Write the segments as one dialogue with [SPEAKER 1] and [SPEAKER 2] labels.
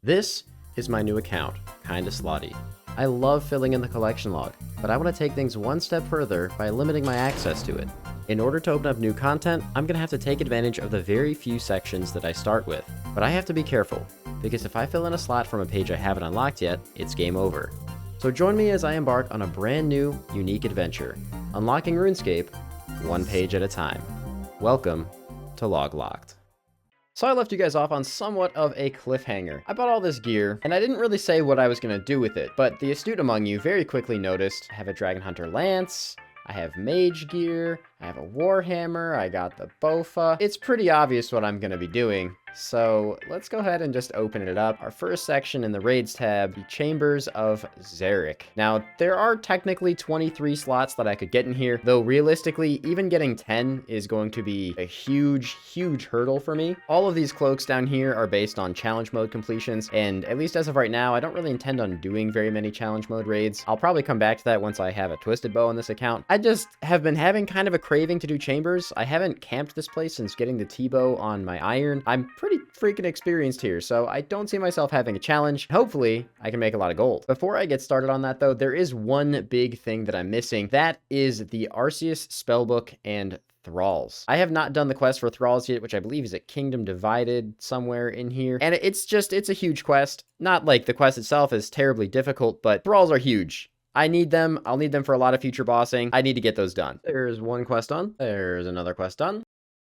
[SPEAKER 1] This is my new account, Kinda Slotty. I love filling in the collection log, but I want to take things one step further by limiting my access to it. In order to open up new content, I'm going to have to take advantage of the very few sections that I start with. But I have to be careful, because if I fill in a slot from a page I haven't unlocked yet, it's game over. So join me as I embark on a brand new, unique adventure, unlocking RuneScape one page at a time. Welcome to Log Locked. So I left you guys off on somewhat of a cliffhanger. I bought all this gear, and I didn't really say what I was going to do with it, but the astute among you very quickly noticed I have a Dragon Hunter Lance, I have mage gear, I have a Warhammer, I got the Bofa. It's pretty obvious what I'm going to be doing, so let's go ahead and just open it up. Our first section in the Raids tab, the Chambers of Xeric. Now, there are technically 23 slots that I could get in here, though realistically, even getting 10 is going to be a huge hurdle for me. All of these cloaks down here are based on challenge mode completions, and at least as of right now, I don't really intend on doing very many challenge mode raids. I'll probably come back to that once I have a twisted bow on this account. I just have been having kind of a craving to do chambers. I haven't camped this place since getting the T-bow on my iron. I'm pretty freaking experienced here, so I don't see myself having a challenge. Hopefully, I can make a lot of gold. Before I get started on that though, there is one big thing that I'm missing. That is the Arceus spellbook and Thralls. I have not done the quest for Thralls yet, which I believe is at Kingdom Divided somewhere in here. And it's a huge quest. Not like the quest itself is terribly difficult, but Thralls are huge. I need them. I'll need them for a lot of future bossing. I need to get those done. There's one quest done. There's another quest done.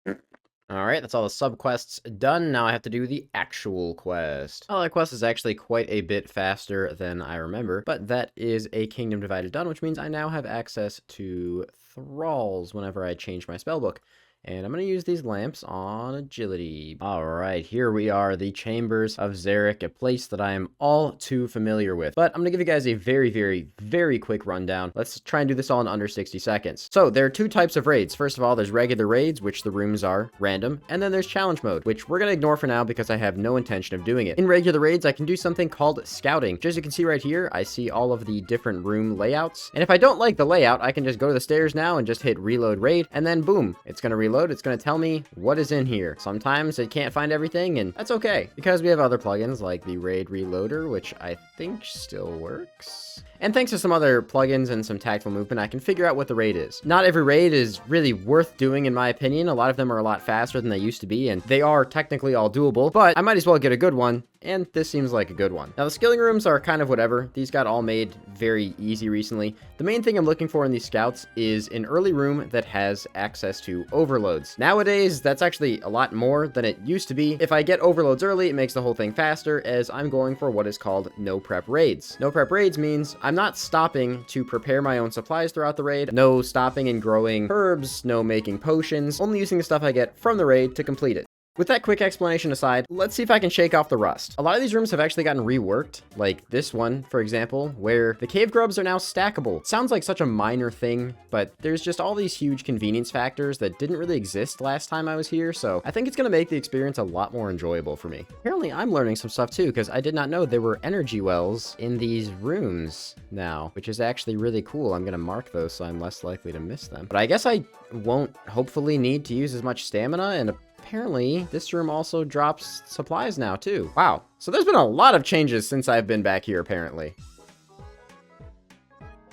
[SPEAKER 1] All right, that's all the sub-quests done. Now I have to do the actual quest. Oh, that quest is actually quite a bit faster than I remember, but that is a Kingdom Divided done, which means I now have access to Thralls whenever I change my spellbook. And I'm going to use these lamps on agility. All right, here we are, the Chambers of Xeric, a place that I am all too familiar with. But I'm going to give you guys a very quick rundown. Let's try and do this all in under 60 seconds. So there are two types of raids. First of all, there's regular raids, which the rooms are random. And then there's challenge mode, which we're going to ignore for now because I have no intention of doing it. In regular raids, I can do something called scouting. Just as you can see right here, I see all of the different room layouts. And if I don't like the layout, I can just go to the stairs now and just hit reload raid. And then boom, it's going to reload. It's going to tell me what is in here. Sometimes it can't find everything, and that's okay, because we have other plugins like the Raid Reloader, which I think still works. And thanks to some other plugins and some tactful movement, I can figure out what the raid is. Not every raid is really worth doing, in my opinion. A lot of them are a lot faster than they used to be, and they are technically all doable, but I might as well get a good one, and this seems like a good one. Now, the skilling rooms are kind of whatever. These got all made very easy recently. The main thing I'm looking for in these scouts is an early room that has access to overloads. Nowadays, that's actually a lot more than it used to be. If I get overloads early, it makes the whole thing faster, as I'm going for what is called no prep raids. No prep raids means I'm not stopping to prepare my own supplies throughout the raid, no stopping and growing herbs, no making potions, only using the stuff I get from the raid to complete it. With that quick explanation aside, let's see if I can shake off the rust. A lot of these rooms have actually gotten reworked, like this one, for example, where the cave grubs are now stackable. It sounds like such a minor thing, but there's just all these huge convenience factors that didn't really exist last time I was here, so I think it's going to make the experience a lot more enjoyable for me. Apparently, I'm learning some stuff too, because I did not know there were energy wells in these rooms now, which is actually really cool. I'm going to mark those so I'm less likely to miss them. But I guess I won't hopefully need to use as much stamina, and apparently, this room also drops supplies now, too. Wow. So there's been a lot of changes since I've been back here, apparently.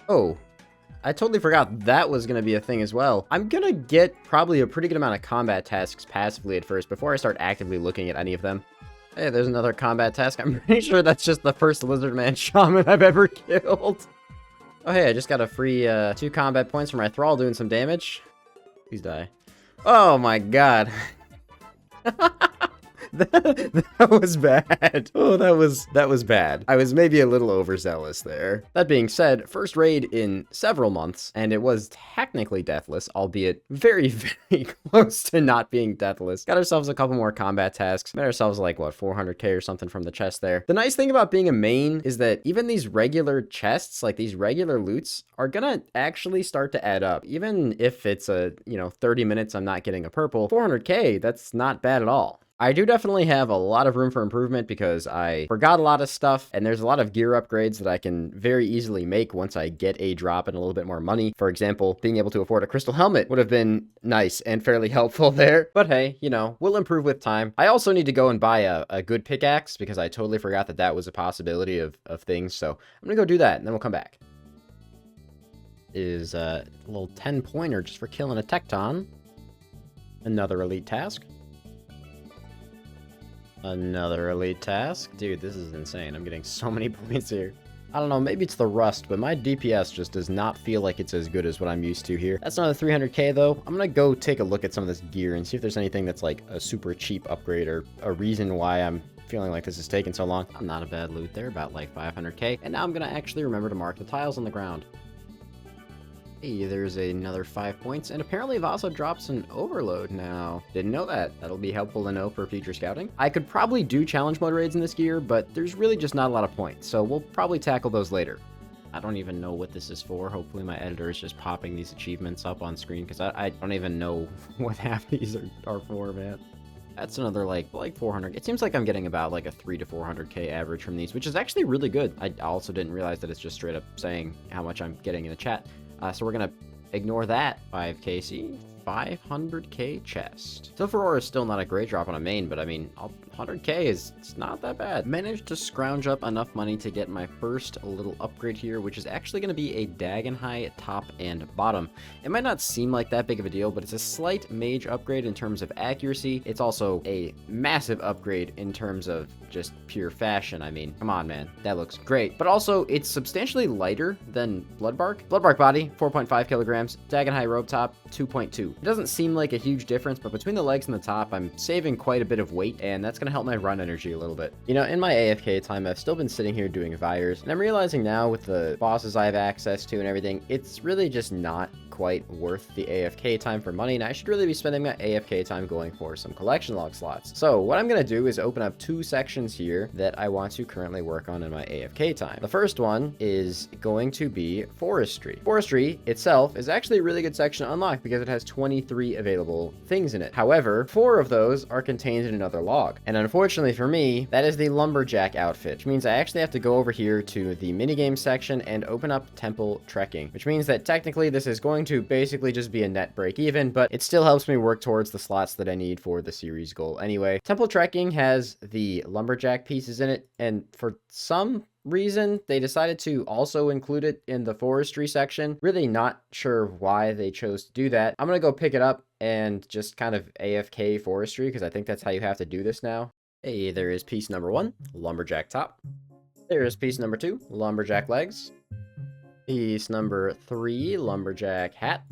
[SPEAKER 1] Oh, I totally forgot that was going to be a thing as well. I'm going to get probably a pretty good amount of combat tasks passively at first before I start actively looking at any of them. Hey, there's another combat task. I'm pretty sure that's just the first Lizardman Shaman I've ever killed. Oh, hey, I just got a free 2 combat points for my Thrall doing some damage. Please die. Oh my god. That was bad. Oh, that was bad. I was maybe a little overzealous there. That being said, first raid in several months, and it was technically deathless, albeit very close to not being deathless. Got ourselves a couple more combat tasks. Made ourselves like, what, 400k or something from the chest there. The nice thing about being a main is that even these regular chests, like these regular loots, are gonna actually start to add up. Even if it's 30 minutes I'm not getting a purple, 400k, that's not bad at all. I do definitely have a lot of room for improvement because I forgot a lot of stuff, and there's a lot of gear upgrades that I can very easily make once I get a drop and a little bit more money. For example, being able to afford a crystal helmet would have been nice and fairly helpful there. But hey, you know, we'll improve with time. I also need to go and buy a good pickaxe because I totally forgot that that was a possibility of things. So I'm gonna go do that, and then we'll come back. Is a little 10-pointer just for killing a Tecton. Another elite task. Another elite task. Dude, this is insane. I'm getting so many points here. I don't know, maybe it's the rust, but my DPS just does not feel like it's as good as what I'm used to here. That's another 300k though. I'm gonna go take a look at some of this gear and see if there's anything that's like a super cheap upgrade or a reason why I'm feeling like this is taking so long. Not a bad loot there, about like 500k. And now I'm gonna actually remember to mark the tiles on the ground. Hey, there's another 5 points, and apparently Vasa drops an overload now. Didn't know that. That'll be helpful to know for future scouting. I could probably do challenge mode raids in this gear, but there's really just not a lot of points, so we'll probably tackle those later. I don't even know what this is for. Hopefully my editor is just popping these achievements up on screen, because I don't even know what half these are for, man. That's another like 400. It seems like I'm getting about like a 300 to 400k average from these, which is actually really good. I also didn't realize that it's just straight up saying how much I'm getting in the chat. So we're gonna ignore that. 5k, see? 500k chest. Silver ore is still not a great drop on a main, but I mean, 100k it's not that bad. Managed to scrounge up enough money to get my first little upgrade here, which is actually going to be a Dagenhai top and bottom. It might not seem like that big of a deal, but it's a slight mage upgrade in terms of accuracy. It's also a massive upgrade in terms of just pure fashion. I mean, come on, man, that looks great. But also, it's substantially lighter than Bloodbark. Bloodbark body, 4.5 kilograms. Dagenhai robe top, 2.2. It doesn't seem like a huge difference, but between the legs and the top, I'm saving quite a bit of weight, and that's going to help my run energy a little bit. You know, in my AFK time, I've still been sitting here doing Vires, and I'm realizing now with the bosses I have access to and everything, it's really just not quite worth the AFK time for money, and I should really be spending my AFK time going for some collection log slots. So what I'm going to do is open up 2 sections here that I want to currently work on in my AFK time. The first one is going to be Forestry. Forestry itself is actually a really good section to unlock because it has 23 available things in it. However, 4 of those are contained in another log. And unfortunately for me, that is the lumberjack outfit, which means I actually have to go over here to the minigame section and open up temple trekking, which means that technically this is going to basically just be a net break even, but it still helps me work towards the slots that I need for the series goal. Anyway, temple trekking has the lumberjack pieces in it, and for some reason they decided to also include it in the forestry section. Really not sure why they chose to do that. I'm gonna go pick it up and just kind of AFK forestry because I think that's how you have to do this now. Hey, there is piece number 1, lumberjack top. There is piece number 2, lumberjack legs. Piece number 3, lumberjack hat.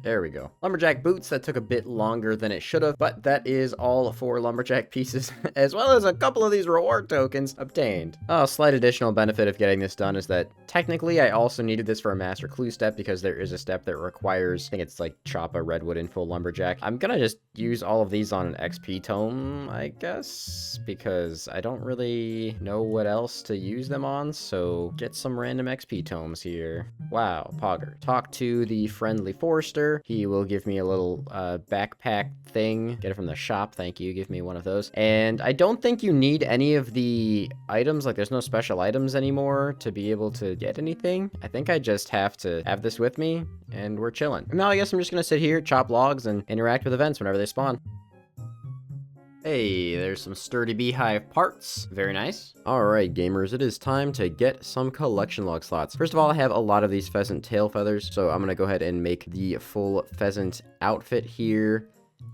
[SPEAKER 1] There we go. Lumberjack boots, that took a bit longer than it should have, but that is all 4 lumberjack pieces, as well as a couple of these reward tokens obtained. A slight additional benefit of getting this done is that technically I also needed this for a master clue step because there is a step that requires, I think it's like chop a redwood in full lumberjack. I'm gonna just use all of these on an XP tome, I guess, because I don't really know what else to use them on, so get some random XP tomes here. Wow, Pogger. Talk to the friendly forester. He will give me a little backpack thing. Get it from the shop, thank you. Give me one of those. And I don't think you need any of the items, like there's no special items anymore to be able to get anything. I think I just have to have this with me and we're chilling. Now I guess I'm just gonna sit here, chop logs, and interact with events whenever they spawn. Hey, there's some sturdy beehive parts. Very nice. Alright, gamers, it is time to get some collection log slots. First of all, I have a lot of these pheasant tail feathers, so I'm gonna go ahead and make the full pheasant outfit here,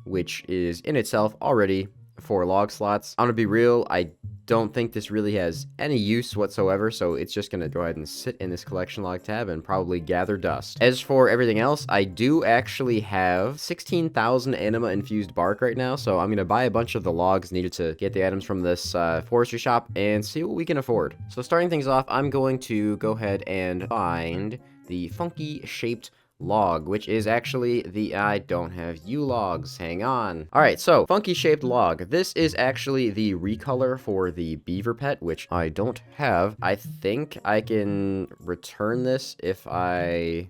[SPEAKER 1] which is in itself already 4 log slots. I'm gonna be real, I don't think this really has any use whatsoever, so it's just gonna go ahead and sit in this collection log tab and probably gather dust. As for everything else, I do actually have 16,000 anima infused bark right now, so I'm gonna buy a bunch of the logs needed to get the items from this forestry shop and see what we can afford. So starting things off, I'm going to go ahead and find the funky shaped log, which is actually the I don't have U logs. Hang on. All right, so funky shaped log. This is actually the recolor for the beaver pet, which I don't have. I think I can return this if I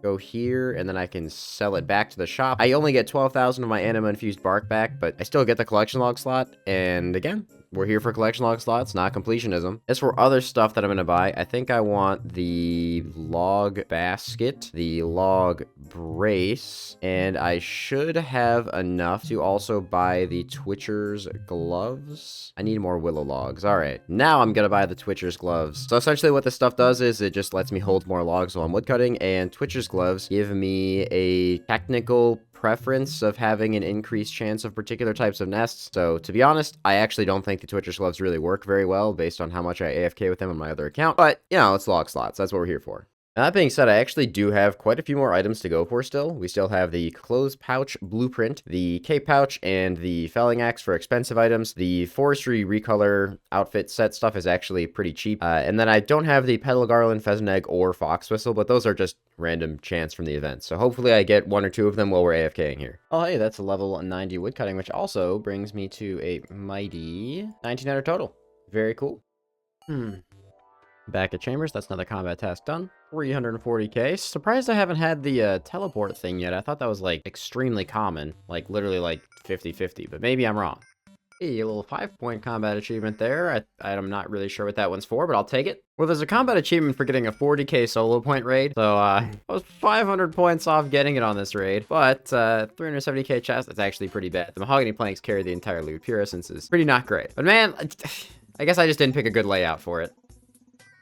[SPEAKER 1] go here, and then I can sell it back to the shop. I only get 12,000 of my anima-infused bark back, but I still get the collection log slot, and again, we're here for collection log slots, not completionism. As for other stuff that I'm going to buy, I think I want the log basket, the log brace, and I should have enough to also buy the Twitcher's gloves. I need more willow logs. All right, now I'm going to buy the Twitcher's gloves. So essentially what this stuff does is it just lets me hold more logs while I'm woodcutting, and Twitcher's gloves give me a technical preference of having an increased chance of particular types of nests. So to be honest, I actually don't think the Twitcher's gloves really work very well based on how much I AFK with them on my other account, but you know, it's log slots. That's what we're here for. Now, that being said, I actually do have quite a few more items to go for still. We still have the clothes pouch blueprint, the cape pouch, and the felling axe for expensive items. The forestry recolor outfit set stuff is actually pretty cheap. And then I don't have the petal garland, pheasant egg, or fox whistle, but those are just random chance from the event. So hopefully I get one or two of them while we're AFKing here. Oh, hey, that's a level 90 woodcutting, which also brings me to a mighty 1900 total. Very cool. Back at Chambers, that's another combat task done. 340k. Surprised I haven't had the teleport thing yet. I thought that was like extremely common, like literally like 50-50, but maybe I'm wrong. Hey, a little 5-point combat achievement there. I'm not really sure what that one's for, but I'll take it. Well, there's a combat achievement for getting a 40k solo point raid, so I was 500 points off getting it on this raid, but 370k chest, that's actually pretty bad. The mahogany planks carry the entire loot. Pure essence is pretty not great. But man, I guess I just didn't pick a good layout for it.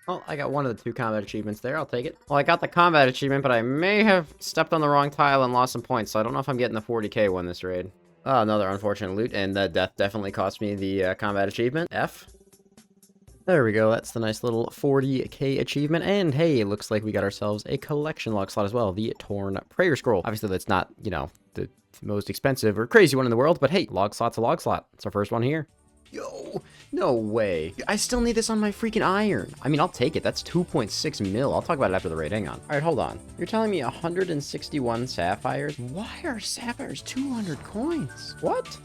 [SPEAKER 1] Well, I got one of the 2 combat achievements there. I'll take it. Well, I got the combat achievement, but I may have stepped on the wrong tile and lost some points, so I don't know if I'm getting the 40k one this raid. Oh, another unfortunate loot, and that death definitely cost me the combat achievement. F. There we go. That's the nice little 40k achievement. And hey, it looks like we got ourselves a collection log slot as well. The Torn Prayer Scroll. Obviously, that's not, you know, the most expensive or crazy one in the world, but hey, log slot's a log slot. It's our first one here. Yo, no way. I still need this on my freaking iron. I mean, I'll take it. That's 2.6 mil. I'll talk about it after the raid. Hang on. All right, hold on. You're telling me 161 sapphires? Why are sapphires 200 coins? What?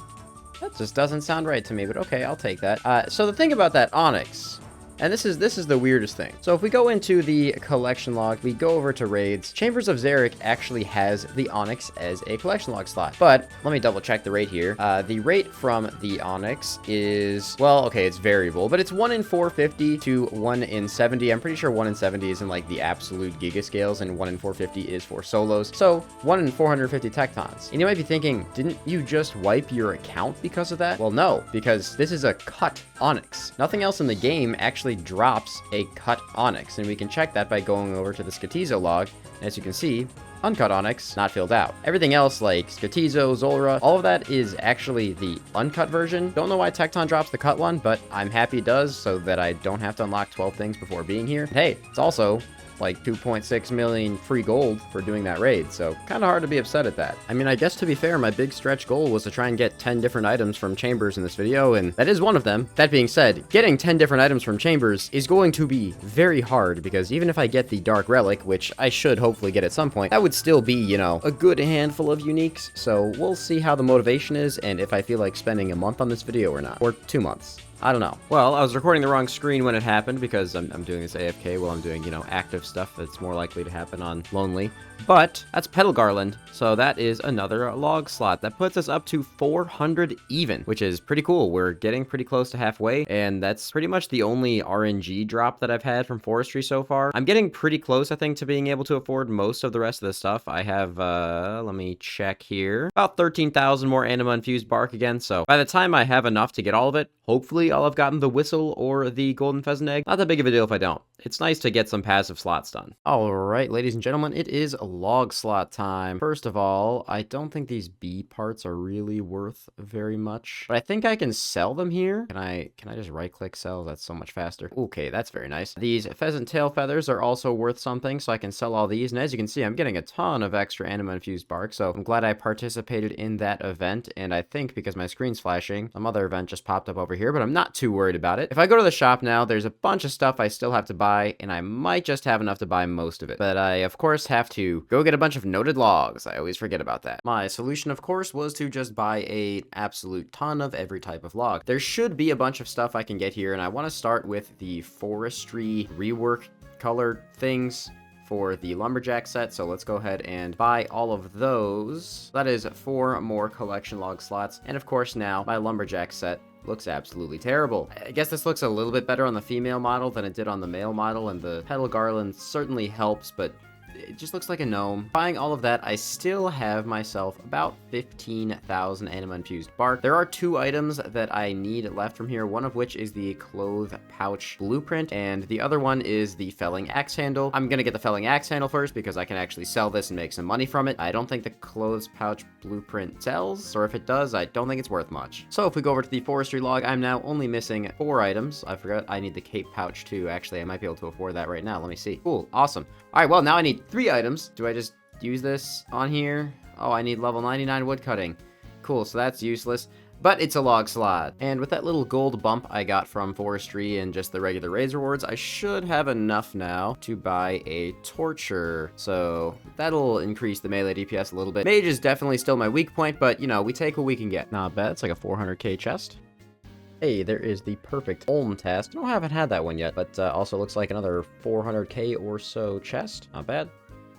[SPEAKER 1] That just doesn't sound right to me, but okay, I'll take that. So the thing about that onyx, and this is the weirdest thing. So if we go into the collection log, we go over to raids, Chambers of Xeric actually has the onyx as a collection log slot. But let me double check the rate here. The rate from the onyx is, well, okay, it's variable, but it's 1 in 450 to 1 in 70. I'm pretty sure 1 in 70 is in like the absolute giga scales, and 1 in 450 is for solos. So 1 in 450 tectons. And you might be thinking, didn't you just wipe your account because of that? Well, no, because this is a cut onyx. Nothing else in the game actually drops a cut onyx, and we can check that by going over to the Skatizo log. As you can see, uncut onyx not filled out. Everything else like Skatizo, Zolra, all of that is actually the uncut version. Don't know why Tecton drops the cut one, but I'm happy it does so that I don't have to unlock 12 things before being here. Hey, it's also like 2.6 million free gold for doing that raid, so kind of hard to be upset at that. I mean, I guess to be fair, my big stretch goal was to try and get 10 different items from Chambers in this video, and that is one of them. That being said, getting 10 different items from Chambers is going to be very hard, because even if I get the Dark Relic, which I should hopefully get at some point, that would still be, you know, a good handful of uniques, so we'll see how the motivation is, and if I feel like spending a month on this video or not, or 2 months. I don't know. Well, I was recording the wrong screen when it happened because I'm doing this AFK while I'm doing, you know, active stuff that's more likely to happen on Lonely. But that's Petal Garland, so that is another log slot. That puts us up to 400 even, which is pretty cool. We're getting pretty close to halfway, and that's pretty much the only RNG drop that I've had from Forestry so far. I'm getting pretty close, I think, to being able to afford most of the rest of the stuff. I have, let me check here, about 13,000 more anima-infused bark again, so by the time I have enough to get all of it, hopefully I'll have gotten the whistle or the golden pheasant egg. Not that big of a deal if I don't. It's nice to get some passive slots done. All right, ladies and gentlemen, it is log slot time. First of all, I don't think these bee parts are really worth very much, but I think I can sell them here. Can I just right click sell? That's so much faster. Okay, that's very nice. These pheasant tail feathers are also worth something, so I can sell all these, and as you can see, I'm getting a ton of extra anima infused bark, so I'm glad I participated in that event. And I think because my screen's flashing, some other event just popped up over here, but I'm not too worried about it. If I go to the shop now, there's a bunch of stuff I still have to buy, and I might just have enough to buy most of it, but I of course have to go get a bunch of noted logs. I always forget about that. My solution, of course, was to just buy an absolute ton of every type of log. There should be a bunch of stuff I can get here, and I want to start with the forestry rework color things for the lumberjack set, so let's go ahead and buy all of those. That is 4 more collection log slots, and of course now my lumberjack set looks absolutely terrible. I guess this looks a little bit better on the female model than it did on the male model, and the petal garland certainly helps, but it just looks like a gnome. Buying all of that, I still have myself about 15,000 anima infused bark. There are 2 items that I need left from here, one of which is the cloth pouch blueprint, and the other one is the felling axe handle. I'm gonna get the felling axe handle first because I can actually sell this and make some money from it. I don't think the clothes pouch blueprint sells, or if it does, I don't think it's worth much. So if we go over to the forestry log, I'm now only missing 4 items. I forgot I need the cape pouch too. Actually, I might be able to afford that right now. Let me see. Cool, awesome. All right, well, now I need 3 items. Do I just use this on here? Oh, I need level 99 wood cutting. Cool, so that's useless, but it's a log slot. And with that little gold bump I got from forestry and just the regular raids rewards, I should have enough now to buy a torture. So that'll increase the melee DPS a little bit. Mage is definitely still my weak point, but you know, we take what we can get. Not bad, it's like a 400k chest. Hey, there is the perfect Olm test. I haven't had that one yet, but also looks like another 400k or so chest. Not bad.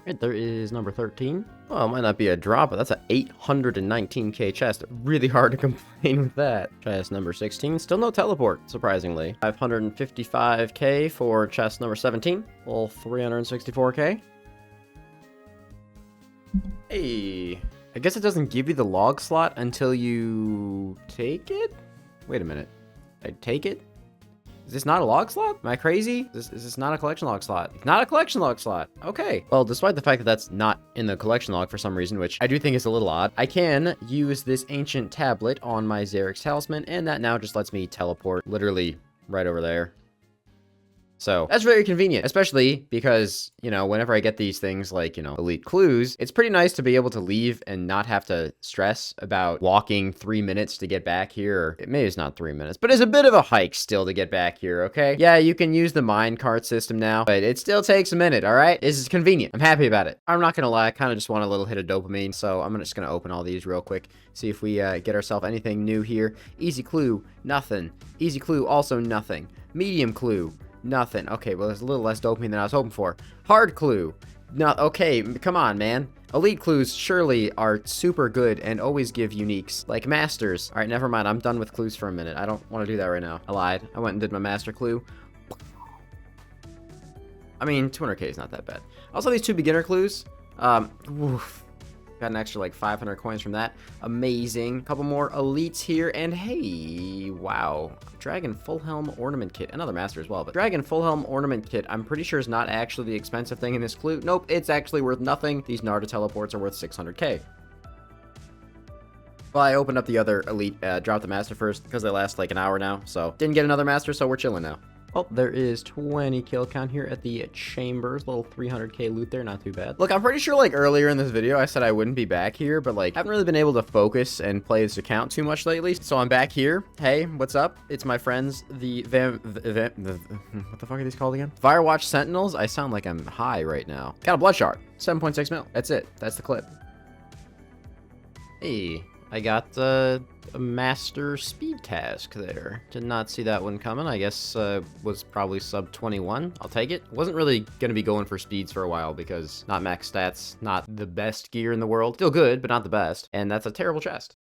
[SPEAKER 1] Right, there is number 13. Well, it might not be a drop, but that's an 819k chest. Really hard to complain with that. Chest number 16, still no teleport, surprisingly. 555k for chest number 17. Well, 364k. Hey, I guess it doesn't give you the log slot until you take it? Wait a minute. I take it? Is this not a log slot? Am I crazy? Is this not a collection log slot? It's not a collection log slot. Okay. Well, despite the fact that that's not in the collection log for some reason, which I do think is a little odd, I can use this ancient tablet on my xeric's talisman, and that now just lets me teleport literally right over there. So that's very convenient, especially because, you know, whenever I get these things like, you know, elite clues, it's pretty nice to be able to leave and not have to stress about walking 3 minutes to get back here. Maybe it's not 3 minutes, but it's a bit of a hike still to get back here, okay? Yeah, you can use the minecart system now, but it still takes a minute, all right? This is convenient. I'm happy about it. I'm not gonna lie, I kind of just want a little hit of dopamine, so I'm just gonna open all these real quick, see if we get ourselves anything new here. Easy clue, nothing. Easy clue, also nothing. Medium clue, nothing. Okay, well, there's a little less dopamine than I was hoping for. Hard clue. No, okay, come on, man. Elite clues surely are super good and always give uniques, like masters. All right, never mind. I'm done with clues for a minute. I don't want to do that right now. I lied. I went and did my master clue. I mean, 200k is not that bad. Also, these 2 beginner clues. Oof. Got an extra like 500 coins from that. Amazing. Couple more elites here. And hey, wow. Dragon Full Helm Ornament Kit. Another master as well. But Dragon Full Helm Ornament Kit, I'm pretty sure is not actually the expensive thing in this clue. Nope, it's actually worth nothing. These Narda teleports are worth 600k. Well, I opened up the other elite, dropped the master first because they last like an hour now. So didn't get another master, so we're chilling now. Oh, there is 20 kill count here at the chambers. Little 300k loot there, not too bad. Look, I'm pretty sure like earlier in this video I said I wouldn't be back here, but like haven't really been able to focus and play this account too much lately. So I'm back here. Hey, what's up? It's my friends, what the fuck are these called again? Firewatch Sentinels. I sound like I'm high right now. Got a blood shard. 7.6 mil. That's it. That's the clip. Hey, I got a master speed task there. Did not see that one coming. I guess was probably sub 21. I'll take it. Wasn't really going to be going for speeds for a while because not max stats, not the best gear in the world. Still good, but not the best. And that's a terrible chest.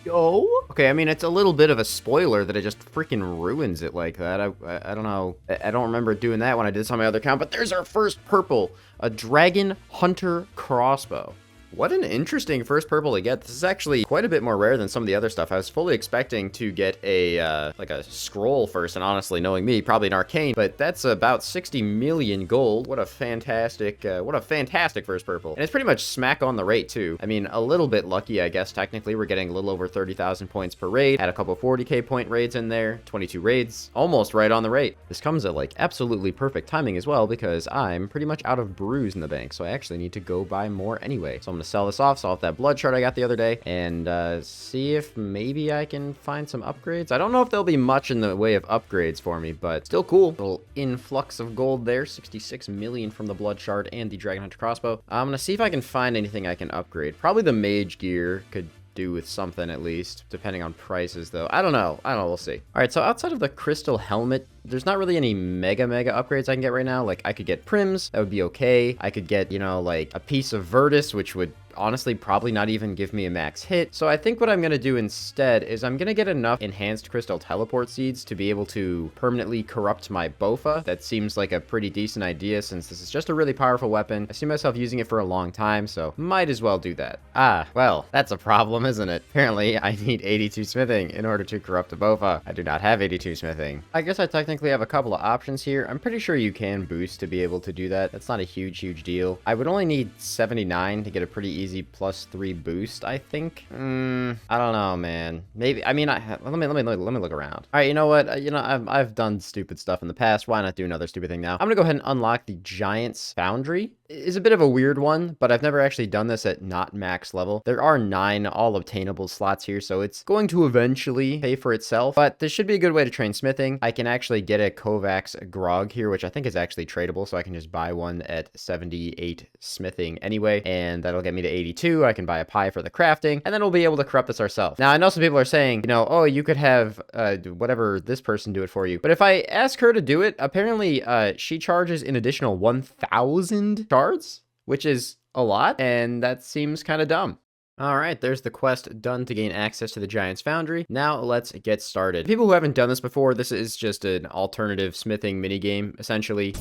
[SPEAKER 1] Yo. Okay, I mean, it's a little bit of a spoiler that it just freaking ruins it like that. I don't know. I don't remember doing that when I did this on my other account, but there's our first purple. A Dragon Hunter crossbow. What an interesting first purple to get. This is actually quite a bit more rare than some of the other stuff. I was fully expecting to get a like a scroll first, and honestly, knowing me, probably an arcane, but that's about 60 million gold. What a fantastic first purple. And it's pretty much smack on the rate too. I mean, a little bit lucky, I guess. Technically, we're getting a little over 30,000 points per raid. Had a couple 40k point raids in there, 22 raids, almost right on the rate. This comes at like absolutely perfect timing as well because I'm pretty much out of brews in the bank, so I actually need to go buy more anyway. So I'm gonna sell this off, sell off that blood shard I got the other day, and see if maybe I can find some upgrades. I don't know if there'll be much in the way of upgrades for me, but still cool. Little influx of gold there, 66 million from the blood shard and the Dragon Hunter crossbow. I'm gonna see if I can find anything I can upgrade. Probably the mage gear could do with something at least, depending on prices though. I don't know, we'll see. All right, so outside of the crystal helmet, there's not really any mega upgrades I can get right now. Like, I could get prims, that would be okay. I could get, you know, like a piece of Virtus, which would honestly probably not even give me a max hit. So I think what I'm going to do instead is I'm going to get enough enhanced crystal teleport seeds to be able to permanently corrupt my Bofa. That seems like a pretty decent idea since this is just a really powerful weapon. I see myself using it for a long time, so might as well do that. Ah, well, that's a problem, isn't it? Apparently I need 82 smithing in order to corrupt a Bofa. I do not have 82 smithing. I guess I technically have a couple of options here. I'm pretty sure you can boost to be able to do that. That's not a huge deal. I would only need 79 to get a pretty easy +3 boost, I think. I don't know, man. Maybe, I mean, let me look around. All right, you know what? I've done stupid stuff in the past. Why not do another stupid thing now? I'm gonna go ahead and unlock the Giant's Foundry. It's a bit of a weird one, but I've never actually done this at not max level. There are 9 all obtainable slots here, so it's going to eventually pay for itself, but this should be a good way to train smithing. I can actually get a Kovacs grog here, which I think is actually tradable, so I can just buy one at 78 smithing anyway, and that'll get me to 82. I can buy a pie for the crafting, and then we'll be able to corrupt this ourselves. Now, I know some people are saying, you know, oh, you could have whatever this person do it for you, but if I ask her to do it, apparently she charges an additional 1,000 shards, which is a lot, and that seems kind of dumb. All right, there's the quest done to gain access to the Giant's Foundry. Now let's get started. People who haven't done this before, this is just an alternative smithing minigame, essentially.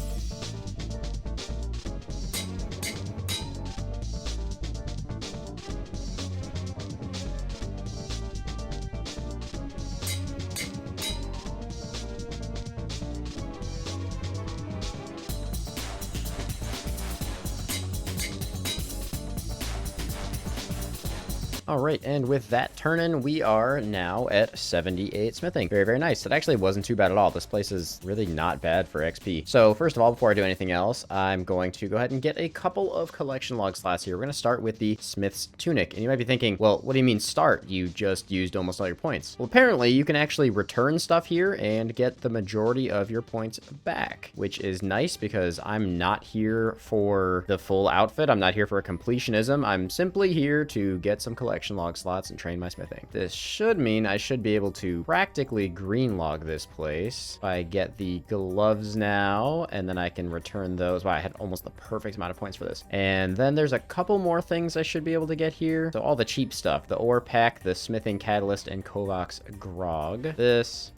[SPEAKER 1] All right, and with that turn-in, we are now at 78 smithing. Very nice. That actually wasn't too bad at all. This place is really not bad for XP. So first of all, before I do anything else, I'm going to go ahead and get a couple of collection log slots here. We're going to start with the Smith's Tunic. And you might be thinking, well, what do you mean start? You just used almost all your points. Well, apparently you can actually return stuff here and get the majority of your points back, which is nice because I'm not here for the full outfit. I'm not here for a completionism. I'm simply here to get some collection log slots and train my smithing. This should mean I should be able to practically green log this place. I get the gloves now, and then I can return those. Wow, I had almost the perfect amount of points for this. And then there's a couple more things I should be able to get here. So all the cheap stuff, the ore pack, the smithing catalyst, and Kovacs grog. This,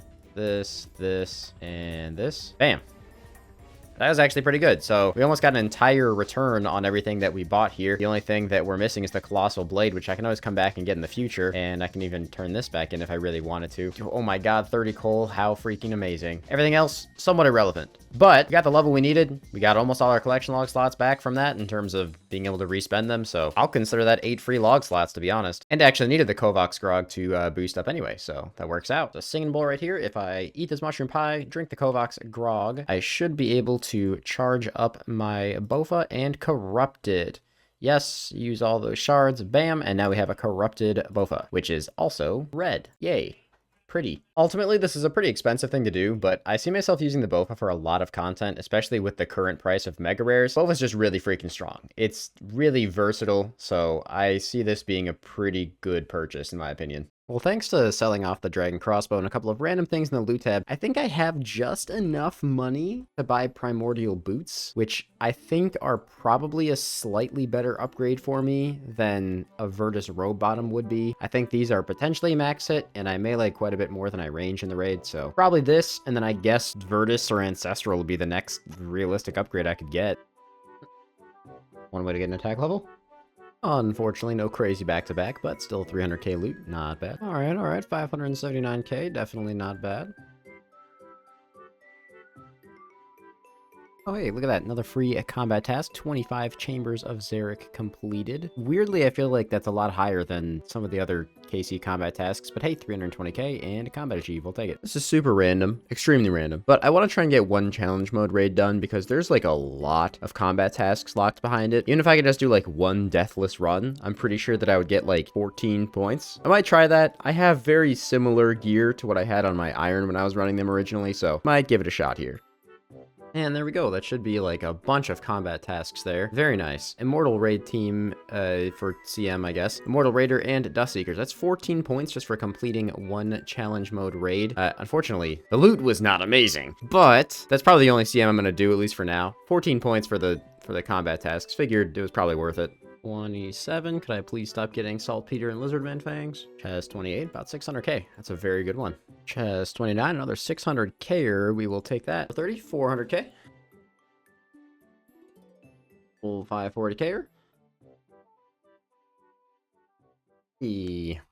[SPEAKER 1] and this. Bam. That was actually pretty good. So we almost got an entire return on everything that we bought here. The only thing that we're missing is the colossal blade, which I can always come back and get in the future. And I can even turn this back in if I really wanted to. Oh my god, 30 coal. How freaking amazing. Everything else, somewhat irrelevant. But we got the level we needed. We got almost all our collection log slots back from that in terms of being able to respend them. So I'll consider that 8 free log slots, to be honest. And actually needed the Kovacs grog to boost up anyway. So that works out. The singing bowl right here. If I eat this mushroom pie, drink the Kovacs grog, I should be able to charge up my Bofa and corrupt it. Yes, use all those shards. Bam. And now we have a corrupted Bofa, which is also red. Yay. Pretty. Ultimately, this is a pretty expensive thing to do, but I see myself using the Bofa for a lot of content, especially with the current price of mega rares. Bofa's just really freaking strong. It's really versatile, so I see this being a pretty good purchase in my opinion. Well, thanks to selling off the dragon crossbow and a couple of random things in the loot tab, I think I have just enough money to buy primordial boots, which I think are probably a slightly better upgrade for me than a Virtus robe bottom would be. I think these are potentially max hit, and I melee quite a bit more than I range in the raid, so probably this, and then I guess Virtus or Ancestral will be the next realistic upgrade I could get. One way to get an attack level. Unfortunately, no crazy back-to-back, but still 300k loot. Not bad. All right, 579k. Definitely not bad. Oh, hey, look at that. Another free combat task. 25 chambers of xeric completed. Weirdly, I feel like that's a lot higher than some of the other KC combat tasks, but hey, 320k and a combat achieve. We'll take it. This is super random, extremely random, but I want to try and get one challenge mode raid done because there's like a lot of combat tasks locked behind it. Even if I could just do like one deathless run, I'm pretty sure that I would get like 14 points. I might try that. I have very similar gear to what I had on my iron when I was running them originally, so might give it a shot here. And there we go. That should be like a bunch of combat tasks there. Very nice. Immortal Raid team for CM, I guess. Immortal Raider and Dust Seekers. That's 14 points just for completing one challenge mode raid. Unfortunately, the loot was not amazing, but that's probably the only CM I'm going to do, at least for now. 14 points for the combat tasks. Figured it was probably worth it. 27. Could I please stop getting Saltpeter and Lizardman Fangs? Chest 28, about 600k. That's a very good one. Chest 29, another 600k-er. We will take that. 30, 400k. Full 540k-er.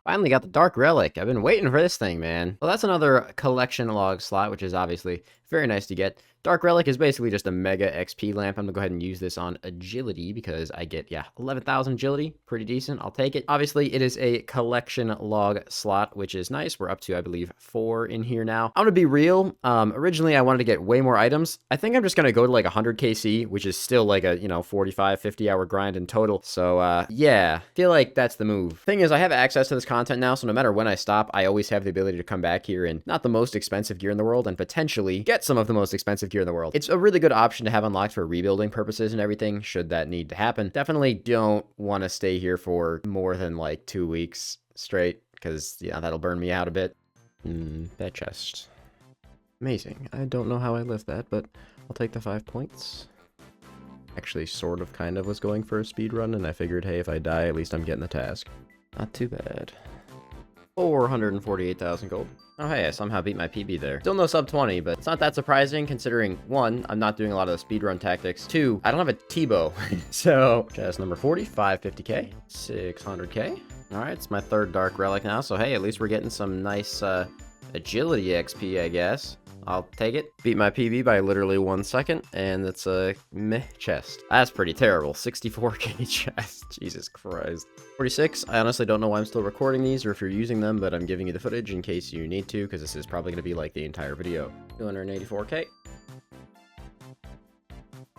[SPEAKER 1] Finally got the Dark Relic. I've been waiting for this thing, man. Well, that's another collection log slot, which is obviously very nice to get. Dark Relic is basically just a mega XP lamp. I'm gonna go ahead and use this on agility because I get, 11,000 agility. Pretty decent. I'll take it. Obviously, it is a collection log slot, which is nice. We're up to, I believe, 4 in here now. I'm gonna be real. Originally, I wanted to get way more items. I think I'm just gonna go to like 100 KC, which is still like a, 45, 50 hour grind in total. So, yeah, feel like that's the move. Thing is, I have access to this content now, so no matter when I stop, I always have the ability to come back here and not the most expensive gear in the world and potentially get some of the most expensive gear in the world. It's a really good option to have unlocked for rebuilding purposes and everything, should that need to happen. Definitely don't want to stay here for more than like 2 weeks straight, because, that'll burn me out a bit. That chest. Amazing. I don't know how I lived that, but I'll take the 5 points. Actually, sort of, kind of was going for a speed run, and I figured, hey, if I die, at least I'm getting the task. Not too bad. 448,000 gold. Oh, hey, I somehow beat my PB there. Still no sub 20, but it's not that surprising considering, 1, I'm not doing a lot of the speedrun tactics. 2, I don't have a T-bow. So, chest number 40, 550k, 600k. All right, it's my 3rd Dark Relic now, so hey, at least we're getting some nice agility XP, I guess. I'll take it. Beat my PB by literally 1 second, and it's a meh chest. That's pretty terrible. 64k chest. Jesus Christ. 46. I honestly don't know why I'm still recording these or if you're using them, but I'm giving you the footage in case you need to, because this is probably going to be like the entire video. 284k.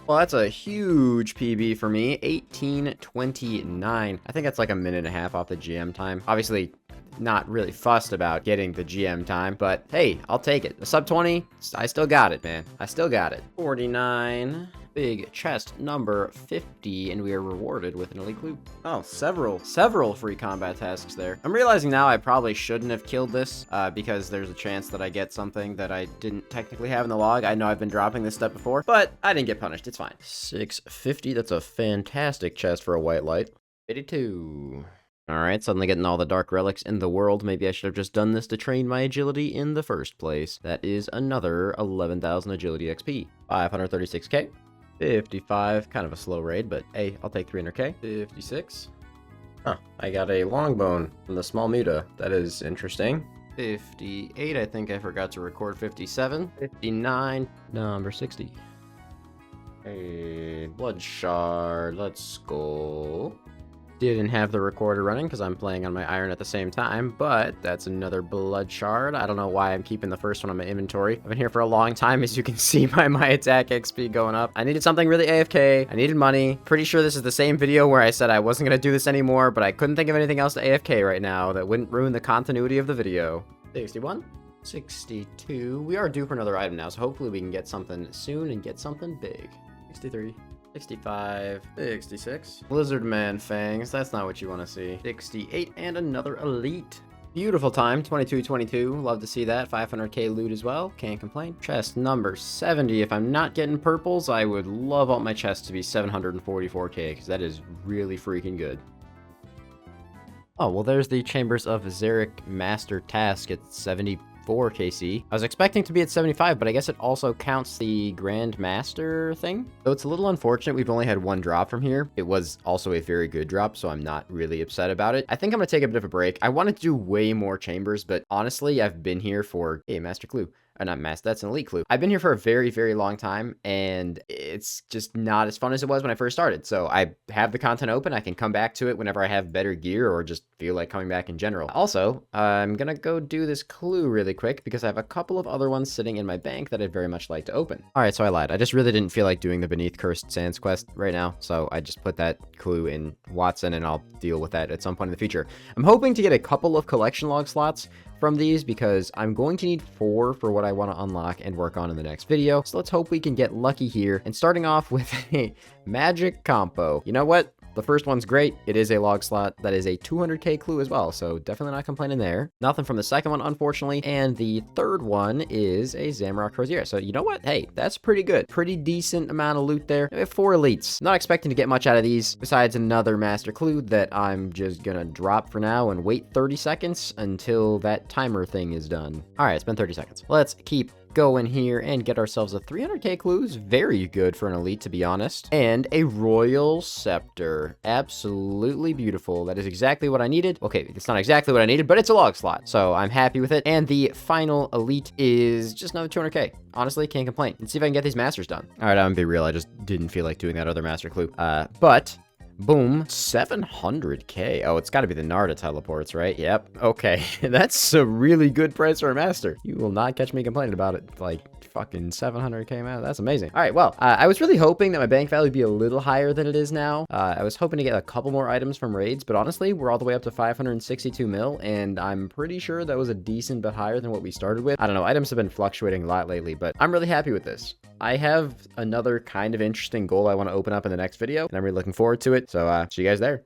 [SPEAKER 1] Well, that's a huge PB for me. 18:29. I think that's like a minute and a half off the GM time. Obviously, not really fussed about getting the GM time, but hey, I'll take it. The sub 20, I still got it, man. I still got it. 49. Big chest number 50, and we are rewarded with an elite clue. Oh, several free combat tasks there. I'm realizing now I probably shouldn't have killed this because there's a chance that I get something that I didn't technically have in the log. I know I've been dropping this step before, but I didn't get punished. It's fine. 650. That's a fantastic chest for a white light. 82. Alright, suddenly getting all the dark relics in the world. Maybe I should have just done this to train my agility in the first place. That is another 11,000 agility XP. 536k. 55, kind of a slow raid, but hey, I'll take 300k. 56. Huh, I got a long bone from the small muta. That is interesting. 58, I think I forgot to record 57. 59, number 60. A blood shard, let's go. Didn't have the recorder running because I'm playing on my iron at the same time, but that's another blood shard. I don't know why I'm keeping the first one on my inventory. I've been here for a long time, as you can see by my attack XP going up. I needed something really AFK. I needed money. Pretty sure this is the same video where I said I wasn't going to do this anymore, but I couldn't think of anything else to AFK right now that wouldn't ruin the continuity of the video. 61. 62. We are due for another item now, so hopefully we can get something soon and get something big. 63. 65, 66. Lizardman Fangs, that's not what you want to see. 68, and another elite. Beautiful time, 22-22, love to see that. 500k loot as well, can't complain. Chest number 70, if I'm not getting purples, I would love all my chests to be 744k, because that is really freaking good. Oh, well there's the Chambers of Xeric Master Task at 74 KC. I was expecting to be at 75, but I guess it also counts the Grand Master thing. So it's a little unfortunate we've only had 1 drop from here. It was also a very good drop, so I'm not really upset about it. I think I'm gonna take a bit of a break. I wanted to do way more chambers, but honestly, I've been here for, hey, Master Clue. Not Master, that's an elite clue. I've been here for a very, very long time, and it's just not as fun as it was when I first started. So I have the content open. I can come back to it whenever I have better gear or just feel like coming back in general. Also, I'm gonna go do this clue really quick because I have a couple of other ones sitting in my bank that I'd very much like to open. All right, so I lied. I just really didn't feel like doing the Beneath Cursed Sands quest right now, so I just put that clue in Watson, and I'll deal with that at some point in the future. I'm hoping to get a couple of collection log slots from these because I'm going to need 4 for what I want to unlock and work on in the next video. So let's hope we can get lucky here. And starting off with a magic compo. You know what? The first one's great. It is a log slot. That is a 200k clue as well, so definitely not complaining there. Nothing from the second one, unfortunately. And the third one is a Zamrock Crozier. So you know what? Hey, that's pretty good. Pretty decent amount of loot there. We have 4 elites. Not expecting to get much out of these besides another master clue that I'm just gonna drop for now and wait 30 seconds until that timer thing is done. All right, it's been 30 seconds. Let's keep go in here and get ourselves a 300k clues. Very good for an elite, to be honest. And a royal scepter. Absolutely beautiful. That is exactly what I needed. Okay, it's not exactly what I needed, but it's a log slot, so I'm happy with it. And the final elite is just another 200k. Honestly, can't complain. Let's see if I can get these masters done. All right, I'm gonna be real. I just didn't feel like doing that other master clue. But boom, 700k. Oh, it's got to be the Narda teleports, right? Yep. Okay, that's a really good price for a master. You will not catch me complaining about it. Like, fucking 700k, man. That's amazing. All right, well, I was really hoping that my bank value would be a little higher than it is now. I was hoping to get a couple more items from raids, but honestly, we're all the way up to 562 mil, and I'm pretty sure that was a decent bit higher than what we started with. I don't know, items have been fluctuating a lot lately, but I'm really happy with this. I have another kind of interesting goal I want to open up in the next video, and I'm really looking forward to it. So, see you guys there.